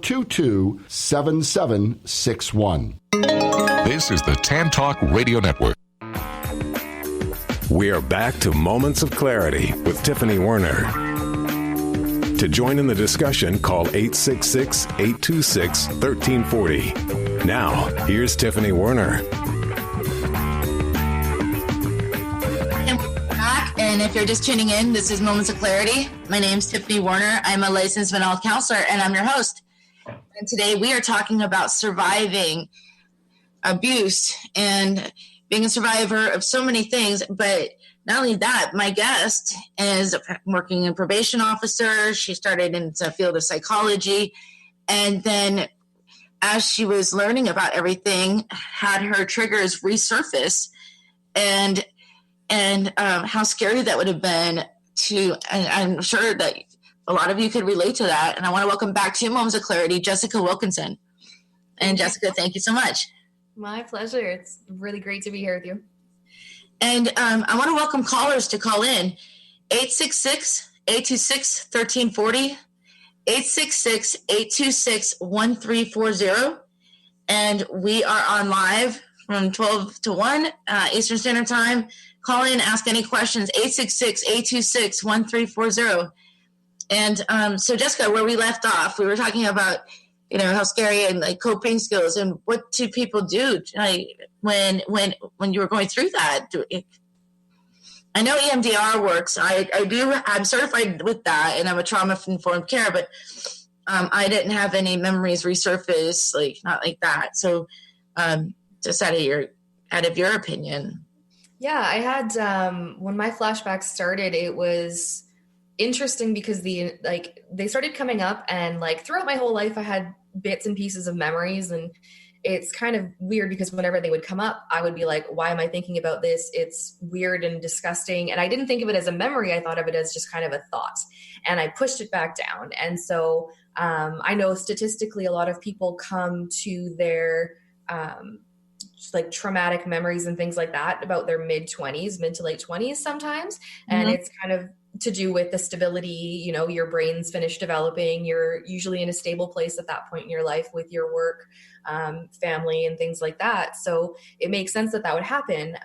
227761. This is the Tan Talk Radio Network. We are back to Moments of Clarity with Tiffany Werner. To join in the discussion, call 866-826-1340. Now, here's Tiffany Werner. And if you're just tuning in, this is Moments of Clarity. My name's Tiffany Werner. I'm a licensed mental health counselor, and I'm your host. And today we are talking about surviving abuse and being a survivor of so many things. But not only that, my guest is working in probation officer. She started in the field of psychology. And then as she was learning about everything, had her triggers resurface. And how scary that would have been and I'm sure that a lot of you could relate to that. And I want to welcome back to Moments of Clarity, Jessica Wilkinson. And Jessica, thank you so much. My pleasure. It's really great to be here with you. And I want to welcome callers to call in. 866-826-1340, 866-826-1340. And we are on live from 12 to 1 Eastern Standard Time. Call in, ask any questions, 866-826-1340. And so, Jessica, where we left off, we were talking about, how scary and like coping skills and what do people do when you were going through that. I know EMDR works. I'm certified with that, and I'm a trauma-informed care, but I didn't have any memories resurface, not like that. So, just out of your opinion. Yeah, I had when my flashbacks started, it was interesting because they started coming up, and throughout my whole life I had bits and pieces of memories, and it's kind of weird because whenever they would come up, I would be like, why am I thinking about this? It's weird and disgusting. And I didn't think of it as a memory. I thought of it as just kind of a thought, and I pushed it back down. And so I know statistically a lot of people come to their traumatic memories and things like that about their mid to late 20s sometimes. And it's kind of to do with the stability, your brain's finished developing. You're usually in a stable place at that point in your life with your work, family and things like that. So it makes sense that would happen.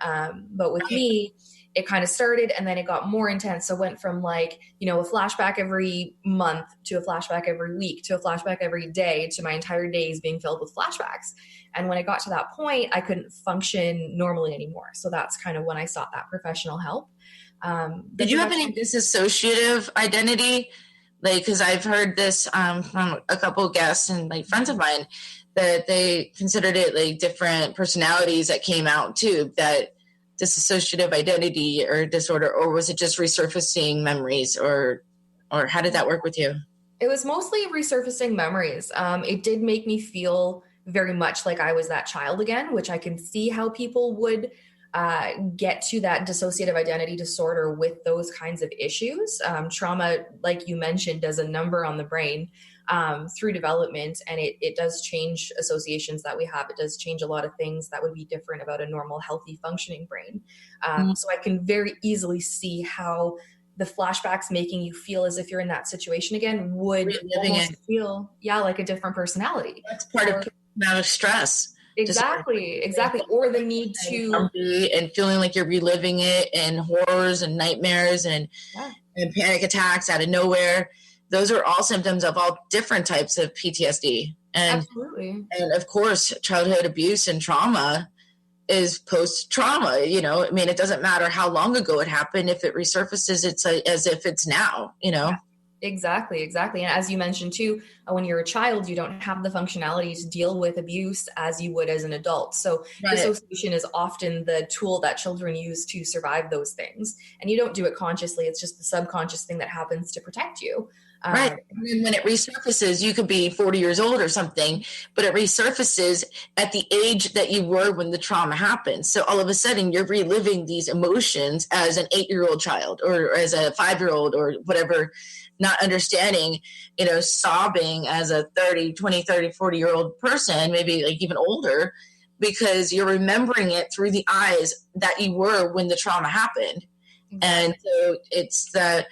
But with me, it kind of started and then it got more intense. So it went from a flashback every month to a flashback every week to a flashback every day to my entire days being filled with flashbacks. And when I got to that point, I couldn't function normally anymore. So that's kind of when I sought that professional help. Did you have any dissociative identity? Because I've heard this from a couple of guests and friends of mine that they considered it different personalities that came out too, that dissociative identity or disorder, or was it just resurfacing memories, or how did that work with you? It was mostly resurfacing memories. It did make me feel very much like I was that child again, which I can see how people would get to that dissociative identity disorder with those kinds of issues. Trauma, like you mentioned, does a number on the brain through development, and it does change associations that we have. It does change a lot of things that would be different about a normal, healthy, functioning brain. So I can very easily see how the flashbacks making you feel as if you're in that situation again would almost feel, like a different personality. That's part of stress. Exactly. Or the need to and feeling like you're reliving it, and horrors and nightmares and panic attacks out of nowhere. Those are all symptoms of all different types of PTSD. And, absolutely. And of course, childhood abuse and trauma is post-trauma. It doesn't matter how long ago it happened. If it resurfaces, it's as if it's now, Yeah. Exactly. And as you mentioned too, when you're a child, you don't have the functionality to deal with abuse as you would as an adult. So dissociation is often the tool that children use to survive those things. And you don't do it consciously. It's just the subconscious thing that happens to protect you. Right. And when it resurfaces, you could be 40 years old or something, but it resurfaces at the age that you were when the trauma happened. So all of a sudden you're reliving these emotions as an 8-year-old child or as a 5-year-old or whatever, not understanding, sobbing as a 40-year-old person, maybe even older, because you're remembering it through the eyes that you were when the trauma happened. Mm-hmm. And so it's the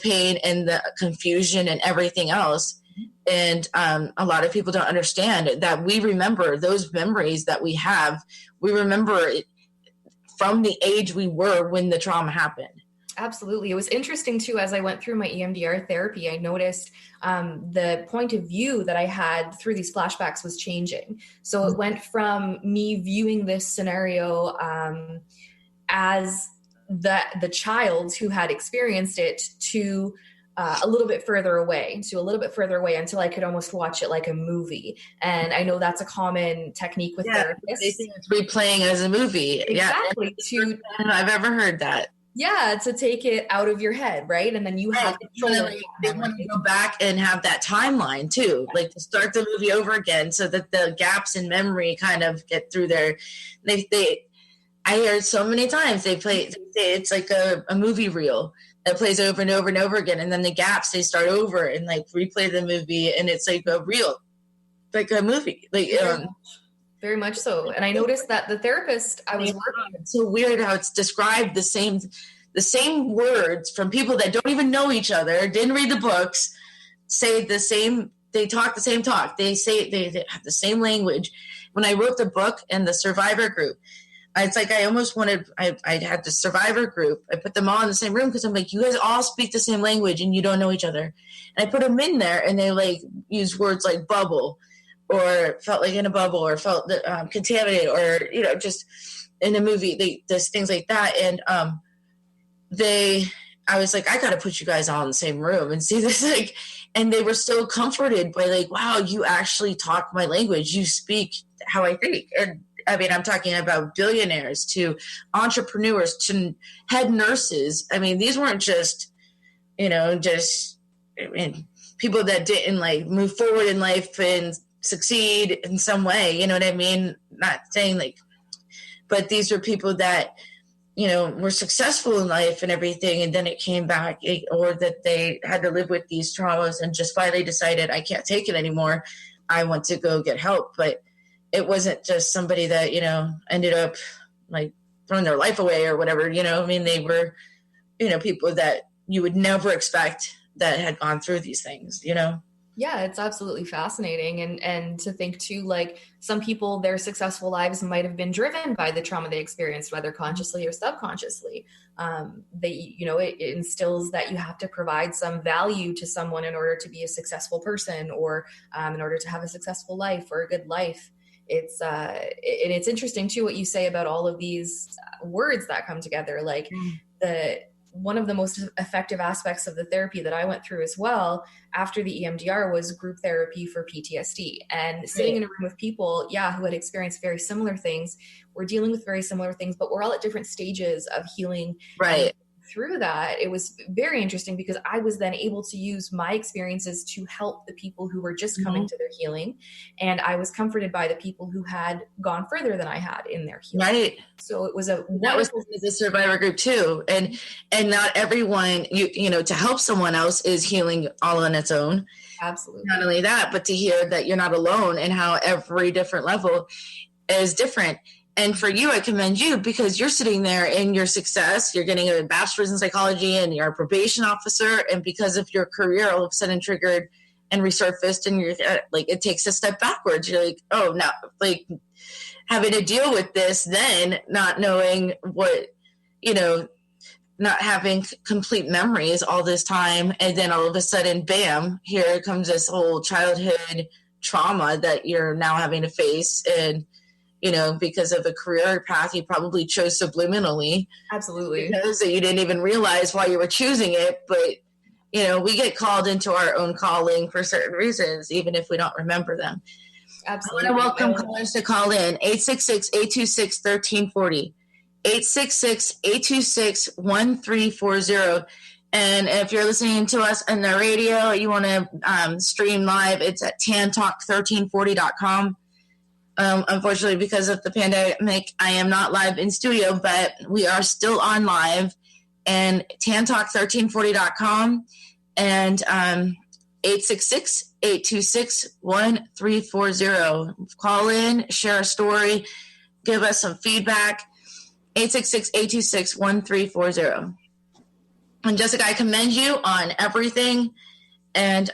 pain and the confusion and everything else And a lot of people don't understand that we remember those memories that we have. We remember it from the age we were when the trauma happened. Absolutely. It was interesting too, as I went through my EMDR therapy, I noticed the point of view that I had through these flashbacks was changing. So it went from me viewing this scenario as the child who had experienced it to a little bit further away until I could almost watch it like a movie. And I know that's a common technique with therapists. They think it's replaying as a movie. Exactly. Yeah, I've ever heard that. Yeah, to take it out of your head, right? And then you have control. They want to go back and have that timeline too, like to start the movie over again, so that the gaps in memory kind of get through there. I heard so many times they say it's like a movie reel that plays over and over and over again, and then the gaps they start over and like replay the movie, and it's like a reel, like a movie, like. Very much so. And I noticed that the therapist I was working with. It's so weird how it's described the same words from people that don't even know each other, didn't read the books, say the same, they talk the same talk. They say they have the same language. When I wrote the book and the survivor group, it's like I almost wanted, I had the survivor group. I put them all in the same room because I'm like, you guys all speak the same language and you don't know each other. And I put them in there and they like use words like bubble, or felt like in a bubble, or felt contaminated, or, just in a movie, there's things like that. And I was like, I got to put you guys all in the same room and see this. Like, and they were so comforted by like, wow, you actually talk my language. You speak how I think. And I mean, I'm talking about billionaires to entrepreneurs to head nurses. I mean, these weren't just, people that didn't like move forward in life and succeed in some way, you know what I mean? Not saying like, but these were people that, were successful in life and everything. And then it came back, or that they had to live with these traumas and just finally decided, I can't take it anymore. I want to go get help. But it wasn't just somebody that, ended up like throwing their life away or whatever, I mean, they were, people that you would never expect that had gone through these things, Yeah, it's absolutely fascinating. And to think too, like some people, their successful lives might have been driven by the trauma they experienced, whether consciously or subconsciously. It instills that you have to provide some value to someone in order to be a successful person, or in order to have a successful life or a good life. It's interesting too, what you say about all of these words that come together, like one of the most effective aspects of the therapy that I went through as well after the EMDR was group therapy for PTSD, and sitting in a room with people, who had experienced very similar things. We're dealing with very similar things, but we're all at different stages of healing. Right. Through that, it was very interesting because I was then able to use my experiences to help the people who were just coming to their healing. And I was comforted by the people who had gone further than I had in their healing. Right. So it was that was the survivor group too. And not everyone, to help someone else is healing all on its own. Absolutely. Not only that, but to hear that you're not alone and how every different level is different. And for you, I commend you because you're sitting there in your success. You're getting a bachelor's in psychology and you're a probation officer. And because of your career, all of a sudden triggered and resurfaced, and you're like, it takes a step backwards. You're like, oh, now, like having to deal with this, then not knowing what, not having complete memories all this time. And then all of a sudden, bam, here comes this whole childhood trauma that you're now having to face. And because of a career path you probably chose subliminally. Absolutely. Because you didn't even realize why you were choosing it. But, we get called into our own calling for certain reasons, even if we don't remember them. Absolutely. I want to welcome callers to call in. 866-826-1340. 866-826-1340. And if you're listening to us on the radio, you want to stream live, it's at tantalk1340.com. Unfortunately, because of the pandemic, I am not live in studio, but we are still on live, and tantalk1340.com and 866-826-1340. Call in, share a story, give us some feedback. 866-826-1340. And Jessica, I commend you on everything. And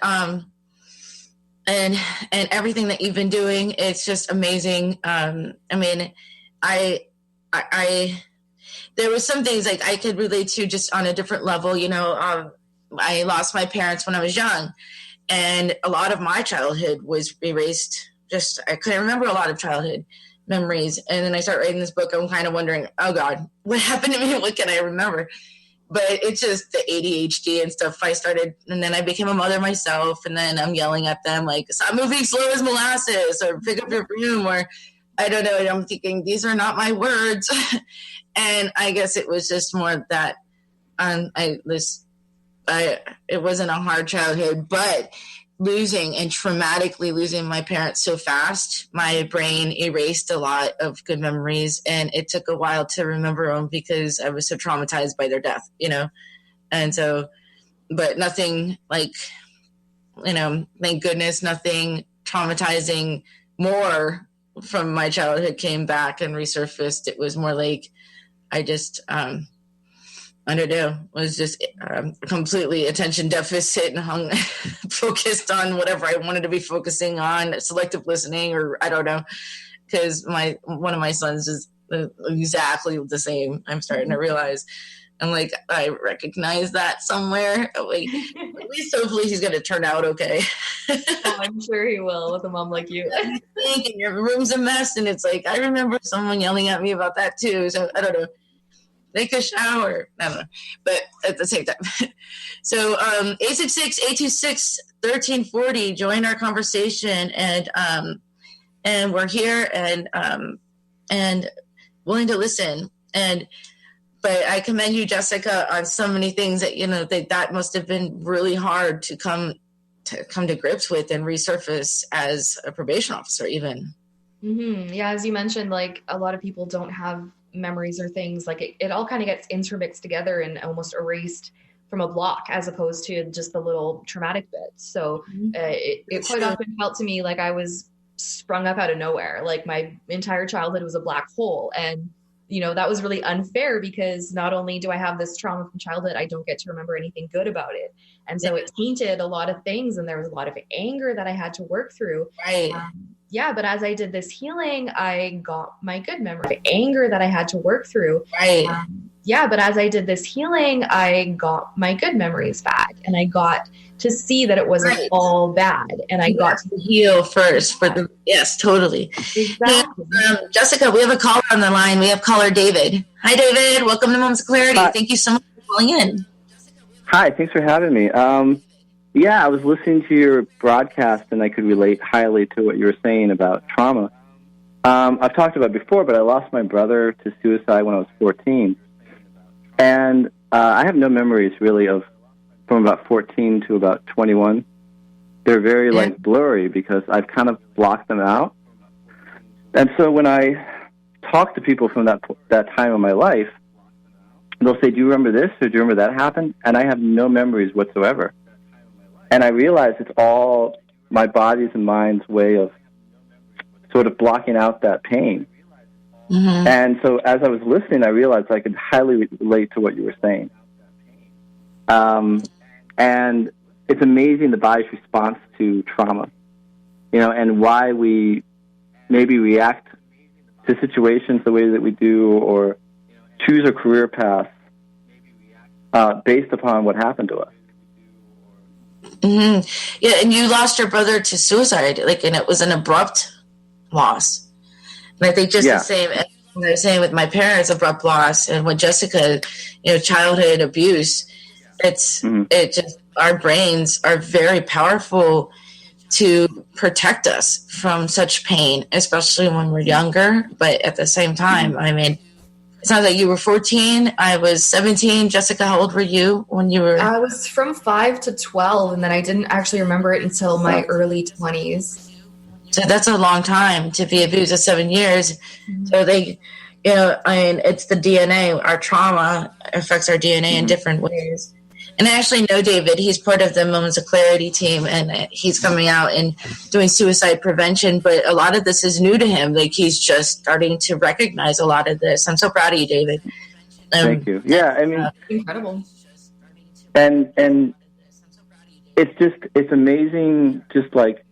and everything that you've been doing. It's just amazing. I mean, I there was some things like I could relate to just on a different level. You know, I lost my parents when I was young, and a lot of my childhood was erased. Just I couldn't remember a lot of childhood memories. And then I start writing this book. I'm kind of wondering, oh God, what happened to me? What can I remember? But it's just the ADHD and stuff. I started, and then I became a mother myself, and then I'm yelling at them like, stop moving slow as molasses, or pick up your broom, or I don't know. And I'm thinking, these are not my words. And I guess it was just more that it wasn't a hard childhood, but traumatically losing my parents so fast, my brain erased a lot of good memories, and it took a while to remember them because I was so traumatized by their death, you know? And so, but nothing like, you know, thank goodness, nothing traumatizing more from my childhood came back and resurfaced. It was more like, I just, I don't know, was just completely attention deficit and focused on whatever I wanted to be focusing on, selective listening, or I don't know, because one of my sons is exactly the same. I'm starting to realize. I'm like, I recognize that somewhere. Like, at least hopefully he's going to turn out okay. Oh, I'm sure he will with a mom like you. And your room's a mess, and it's like, I remember someone yelling at me about that too. So I don't know. Take a shower. I don't know. But at the same time. So 866-826-1340. Join our conversation, and we're here and willing to listen. But I commend you, Jessica, on so many things that, you know, that must have been really hard to come to grips with and resurface as a probation officer even. Mm-hmm. Yeah, as you mentioned, like a lot of people don't have memories or things, like it all kind of gets intermixed together and almost erased from a block as opposed to just the little traumatic bits. So it quite often felt to me like I was sprung up out of nowhere. Like my entire childhood was a black hole. And, you know, that was really unfair because not only do I have this trauma from childhood, I don't get to remember anything good about it. And so it tainted a lot of things, and there was a lot of anger that I had to work through. Right. Yeah, but as I did this healing, I got my good memory. Anger that I had to work through. Right. Yeah, but as I did this healing, I got my good memories back, and I got to see that it wasn't all bad, and I got to heal first. Yes, totally. Exactly. Jessica, we have a caller on the line. We have caller David. Hi, David. Welcome to Moments of Clarity. Hi. Thank you so much for calling in. Hi, thanks for having me. Yeah, I was listening to your broadcast, and I could relate highly to what you were saying about trauma. I've talked about it before, but I lost my brother to suicide when I was 14. And I have no memories, really, from about 14 to about 21. They're very, blurry because I've kind of blocked them out. And so when I talk to people from that time of my life, they'll say, do you remember this or do you remember that happened? And I have no memories whatsoever. And I realize it's all my body's and mind's way of sort of blocking out that pain. Mm-hmm. And so as I was listening, I realized I could highly relate to what you were saying. And it's amazing the body's response to trauma, you know, and why we maybe react to situations the way that we do or choose a career path based upon what happened to us. Mm-hmm. Yeah, and you lost your brother to suicide, and it was an abrupt loss. And I think just the same as what I was saying with my parents, abrupt loss, and with Jessica, you know, childhood abuse. It just, our brains are very powerful to protect us from such pain, especially when we're younger. But at the same time, I mean, it sounds like you were 14. I was 17. Jessica, how old were you when you were? I was from 5 to 12, and then I didn't actually remember it until my early 20s. So that's a long time to be abused at 7 years. Mm-hmm. So they, you know, I mean, it's the DNA. Our trauma affects our DNA in different ways. And I actually know David. He's part of the Moments of Clarity team, and he's coming out and doing suicide prevention. But a lot of this is new to him. Like, he's just starting to recognize a lot of this. I'm so proud of you, David. Thank you. Yeah, I mean, incredible. And it's amazing, just like